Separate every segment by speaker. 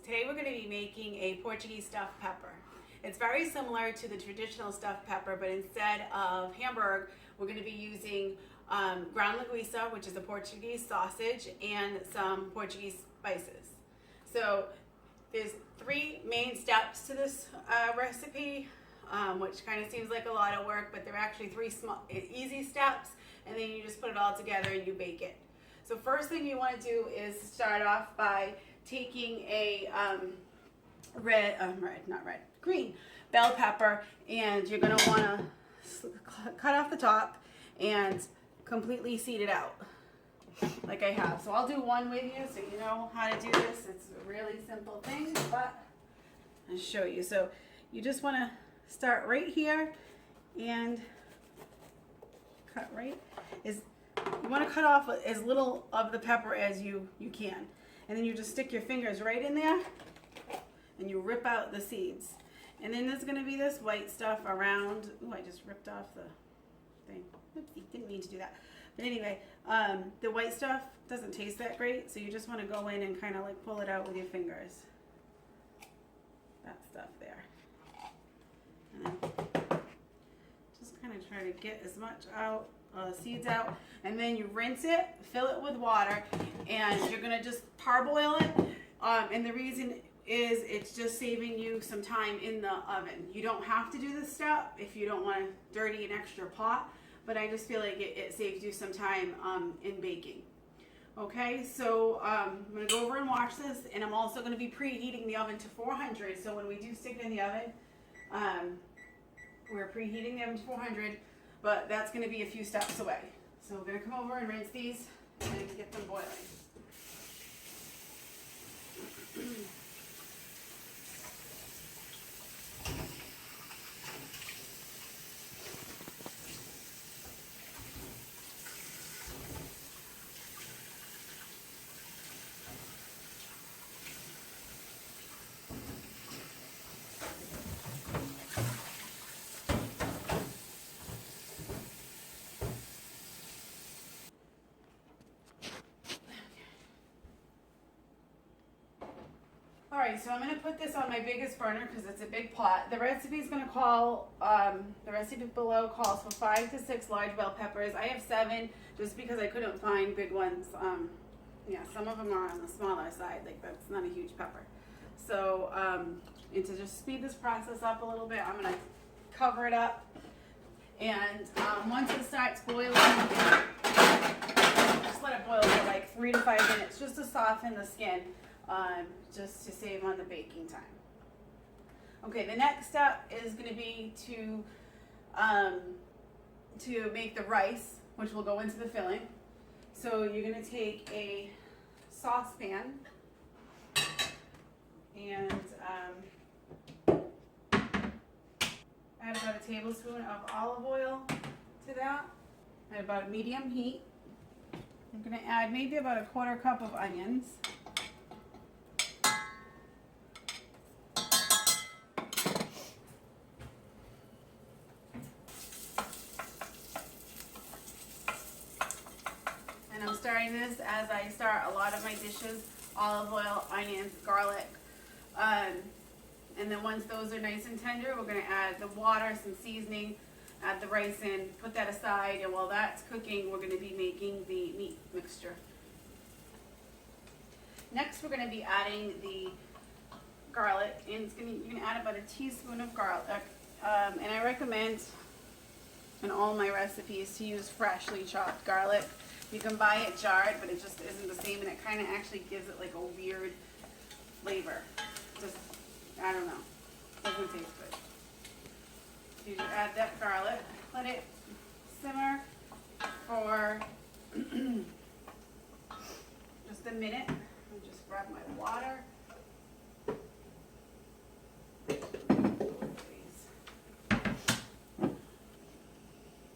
Speaker 1: Today we're going to be making a Portuguese stuffed pepper. It's very similar to the traditional stuffed pepper, but instead of Hamburg, we're going to be using ground linguica, which is a Portuguese sausage, and some Portuguese spices. So there's 3 main steps to this recipe, which kind of seems like a lot of work, but they're actually 3 small, easy steps, and then you just put it all together and you bake it. So first thing you want to do is start off by taking a green bell pepper, and you're going to want to cut off the top and completely seed it out like I have. So I'll do one with you so you know how to do this. It's a really simple thing, but I'll show you. So you just want to start right here and cut right. You want to cut off as little of the pepper as you can. And then you just stick your fingers right in there and you rip out the seeds. And then there's going to be this white stuff around. Ooh, I just ripped off the thing. Oopsie, didn't mean to do that. But anyway, the white stuff doesn't taste that great, so you just want to go in and kind of like pull it out with your fingers. That stuff there. And then just kind of try to get as much out. Seeds out, and then you rinse it, fill it with water, and you're gonna just parboil it. And the reason is it's just saving you some time in the oven. You don't have to do this step if you don't want to dirty an extra pot, but I just feel like it saves you some time in baking. Okay, so I'm gonna go over and wash this, and I'm also gonna be preheating the oven to 400. So when we do stick it in the oven, we're preheating the oven to 400. But that's going to be a few steps away. So we're going to come over and rinse these and get them boiling. Alright, so I'm going to put this on my biggest burner because it's a big pot. The recipe is going to call, the recipe below calls for 5 to 6 large bell peppers. I have 7 just because I couldn't find big ones. Yeah, some of them are on the smaller side, like that's not a huge pepper. So, and to just speed this process up a little bit, I'm going to cover it up. And once it starts boiling, just let it boil for like 3 to 5 minutes just to soften the skin. Just to save on the baking time. Okay, the next step is going to be to make the rice, which will go into the filling. So you're going to take a saucepan and add about a tablespoon of olive oil to that at about medium heat. I'm going to add maybe about a 1/4 cup of onions. And I'm starting this as I start a lot of my dishes: olive oil, onions, garlic. And then once those are nice and tender, we're going to add the water, some seasoning, add the rice in, put that aside, and while that's cooking, we're going to be making the meat mixture. Next, we're going to be adding the garlic, and you're going to add about a teaspoon of garlic. And I recommend in all my recipes to use freshly chopped garlic. You can buy it jarred, but it just isn't the same, and it kind of actually gives it like a weird flavor. Just, I don't know, doesn't taste good. So you just add that garlic, let it simmer for just a minute. I'll just grab my water.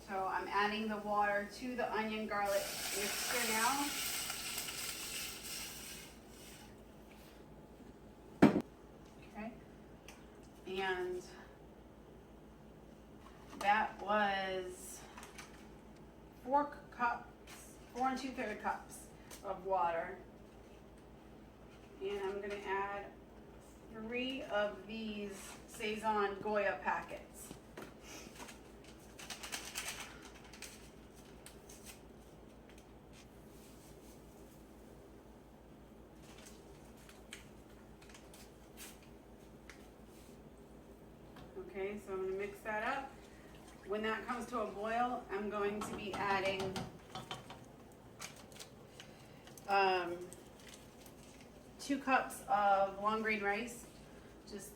Speaker 1: So I'm adding the water to the onion garlic mixture now. Okay. And that was 4 and 2/3 cups of water. And I'm going to add of these Sazon Goya packets. Okay, so I'm going to mix that up. When that comes to a boil, I'm going to be adding 2 cups of long grain rice, just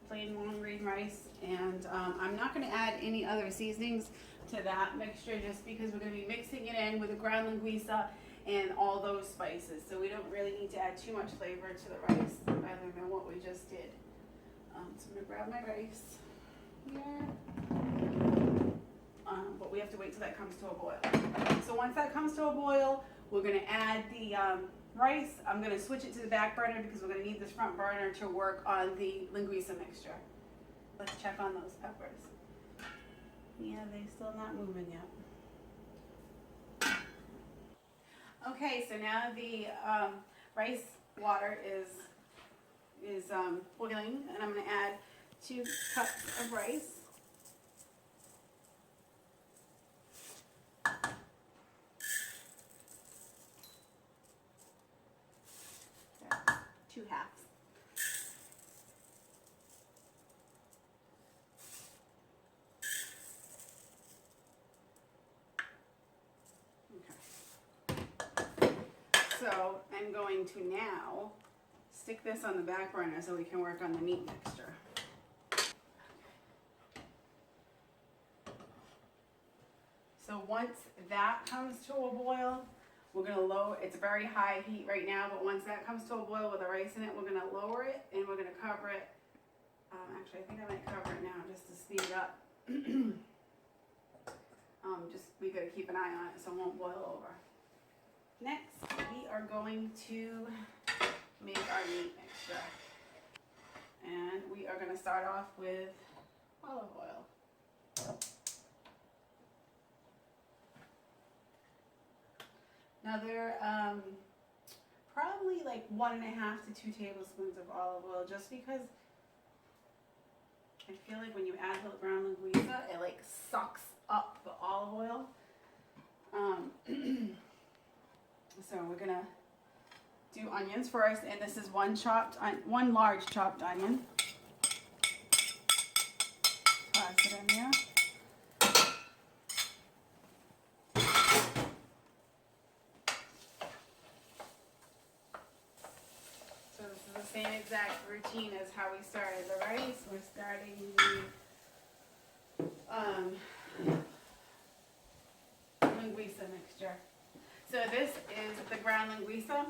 Speaker 1: plain long grain rice, and I'm not going to add any other seasonings to that mixture just because we're going to be mixing it in with the ground linguica and all those spices, so we don't really need to add too much flavor to the rice other than what we just did. So I'm going to grab my rice here, but we have to wait till that comes to a boil. So once that comes to a boil, we're going to add the rice. I'm going to switch it to the back burner because we're going to need this front burner to work on the linguica mixture. Let's check on those peppers. Yeah, they're still not moving yet. Okay, so now the rice water is boiling, and I'm going to add 2 cups of rice. That's 2 halves. Okay. So I'm going to now stick this on the back burner so we can work on the meat mixture. So once that comes to a boil, we're going to lower, it's a very high heat right now, but once that comes to a boil with the rice in it, we're going to lower it and we're going to cover it. Actually, I think I might cover it now just to speed it up. We got to keep an eye on it so it won't boil over. Next, we are going to make our meat mixture. And we are going to start off with olive oil. Another probably like 1.5 to 2 tablespoons of olive oil, just because I feel like when you add the ground linguica, it like sucks up the olive oil. So we're gonna do onions first, and this is one large chopped onion. Toss it in there. So this is the same exact routine as how we started the rice. We're starting the linguica mixture. So this is the ground linguica.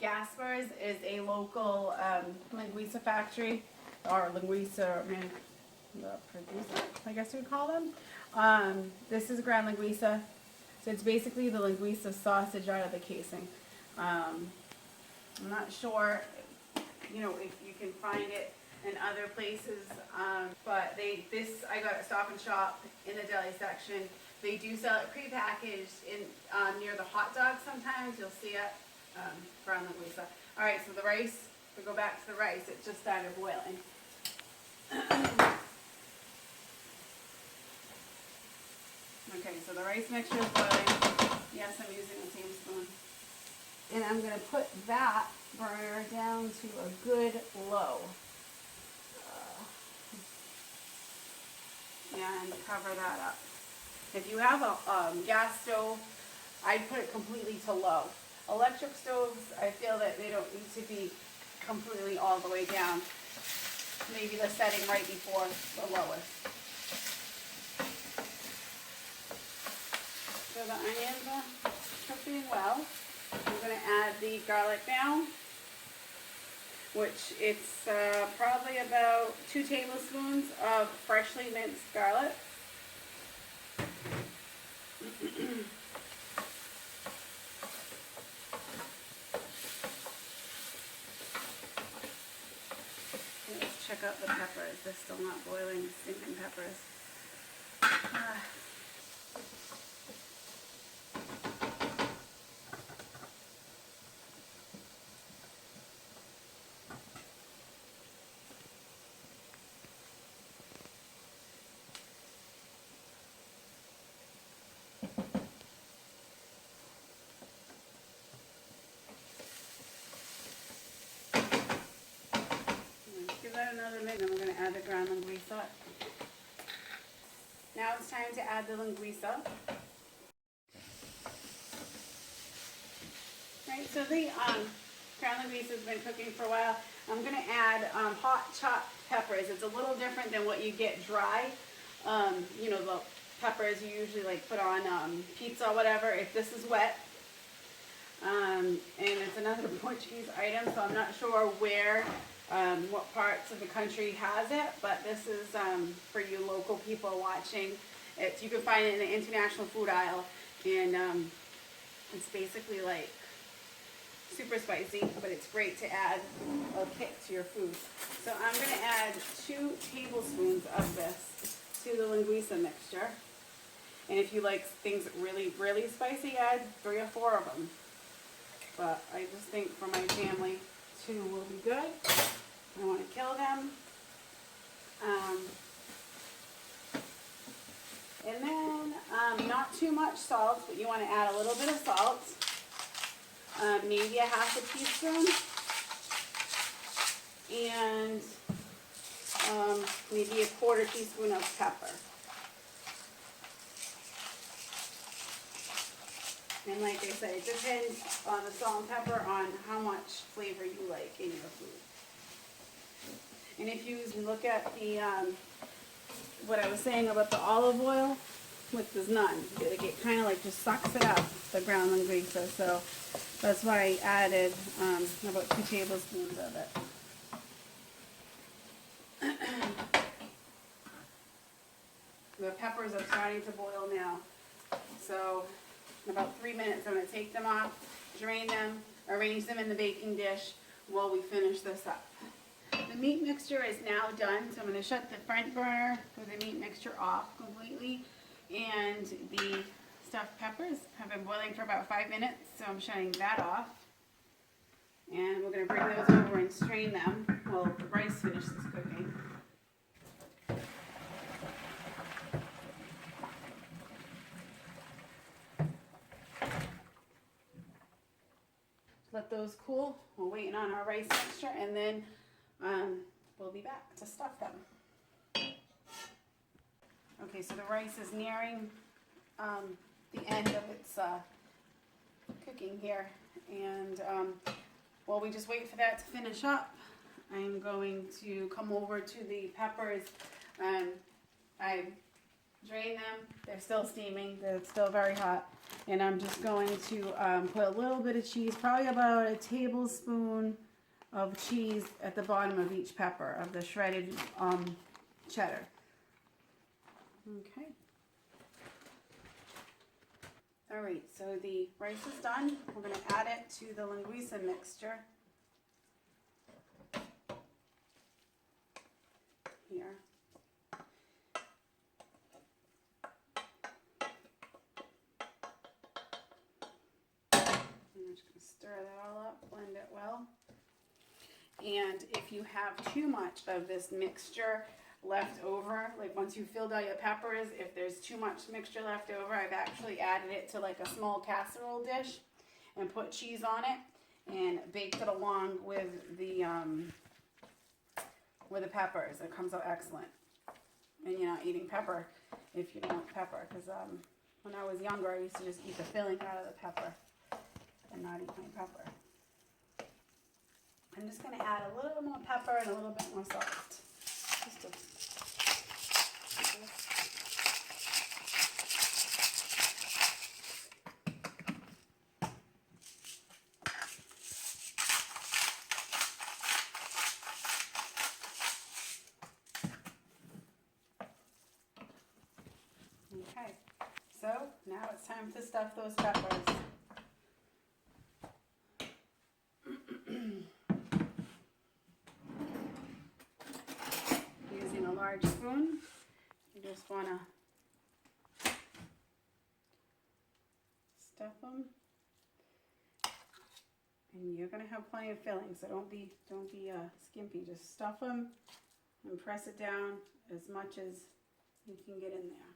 Speaker 1: Gasper's is a local linguica factory, or linguica producer, I guess we'd call them. This is ground linguica. So it's basically the linguica sausage out of the casing. I'm not sure, if you can find it in other places, but I got at Stop and Shop in the deli section. They do sell it prepackaged in near the hot dog sometimes. You'll see it, ground linguica. All right, so the rice, we go back to the rice. It just started boiling. Okay, so the rice mixture is boiling. Yes, I'm using the same spoon. And I'm going to put that burner down to a good low. And cover that up. If you have a gas stove, I'd put it completely to low. Electric stoves, I feel that they don't need to be completely all the way down. Maybe the setting right before the lowest. So the onions are cooking well. I'm going to add the garlic now, which it's probably about 2 tablespoons of freshly minced garlic. Let's check out the peppers. They're still not boiling, stinking peppers. add the ground linguica. Now it's time to add the linguica. Right, so the ground linguica has been cooking for a while. I'm going to add hot chopped peppers. It's a little different than what you get dry. You know, the peppers you usually like put on pizza or whatever. If this is wet, and it's another Portuguese item, so I'm not sure where, what parts of the country has it, but this is for you local people watching. You can find it in the international food aisle, and it's basically like super spicy, but it's great to add a kick to your food. So I'm going to add 2 tablespoons of this to the linguica mixture. And if you like things really, really spicy, add 3 or 4 of them. But I just think for my family, 2 will be good. I want to kill them. And then not too much salt, but you want to add a little bit of salt. Maybe a half a teaspoon. And maybe a 1/4 teaspoon of pepper. And like I said, it depends on the salt and pepper on how much flavor you like in your food. And if you look at the, what I was saying about the olive oil, with this none, it kind of like just sucks it up, the ground linguica. So that's why I added about 2 tablespoons of it. The peppers are starting to boil now. So in about 3 minutes, I'm going to take them off, drain them, arrange them in the baking dish while we finish this up. The meat mixture is now done, so I'm going to shut the front burner with the meat mixture off completely. And the stuffed peppers have been boiling for about 5 minutes, so I'm shutting that off. And we're going to bring those over and strain them while the rice finishes cooking. Let those cool. We're waiting on our rice mixture, and then we'll be back to stuff them. Okay, so the rice is nearing the end of its cooking here, and while we just wait for that to finish up, I'm going to come over to the peppers. I drained them. They're still steaming. They're still very hot. And I'm just going to put a little bit of cheese, probably about a tablespoon of cheese at the bottom of each pepper, of the shredded cheddar. Okay. All right, so the rice is done. We're going to add it to the linguica mixture. Here. I'm just going to stir that all up, blend it well. And if you have too much of this mixture left over, like once you filled out your peppers, if there's too much mixture left over, I've actually added it to like a small casserole dish and put cheese on it and baked it along with the peppers. It comes out excellent. And you're not eating pepper if you don't like pepper, because when I was younger, I used to just eat the filling out of the pepper and not eat my pepper. I'm just going to add a little more pepper and a little bit more salt. Just a Okay, so now it's time to stuff those peppers. Using a large spoon, you just want to stuff them, and you're going to have plenty of filling, so don't be skimpy. Just stuff them and press it down as much as you can get in there.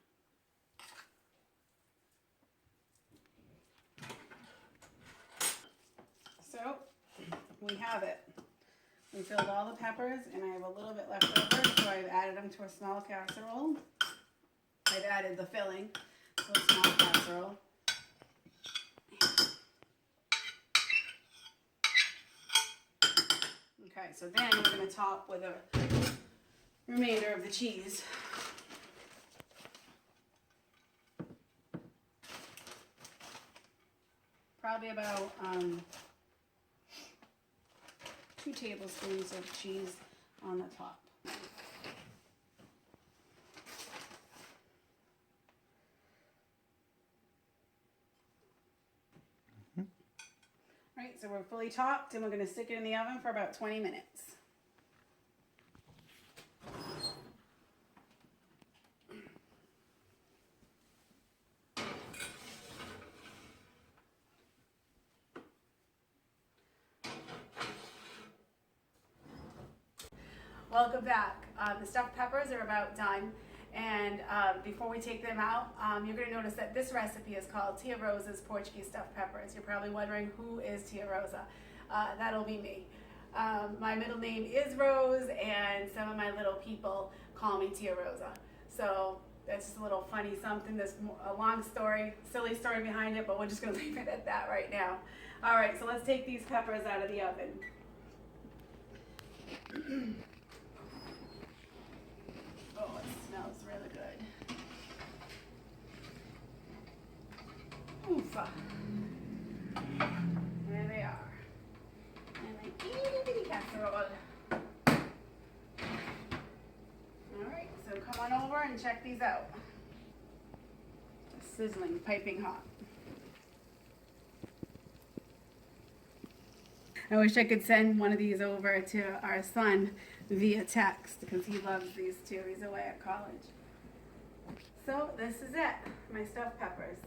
Speaker 1: So we have it. refilled all the peppers, and I have a little bit left over, so I've added them to a small casserole. I've added the filling to a small casserole. Okay, so then we're going to top with a remainder of the cheese. Probably about 2 tablespoons of cheese on the top. Right, so we're fully topped, and we're going to stick it in the oven for about 20 minutes. Welcome back. The stuffed peppers are about done, and before we take them out, you're going to notice that this recipe is called Tia Rosa's Portuguese stuffed peppers. You're probably wondering, who is Tia Rosa? That'll be me. My middle name is Rose, and some of my little people call me Tia Rosa. So that's just a little funny something. There's a long story, silly story behind it, but we're just going to leave it at that right now. All right, so let's take these peppers out of the oven. Oh, it smells really good. Oofa. There they are. And my itty bitty casserole. Alright, so come on over and check these out. Sizzling, piping hot. I wish I could send one of these over to our son via text, because he loves these too. He's away at college. So this is it, my stuffed peppers.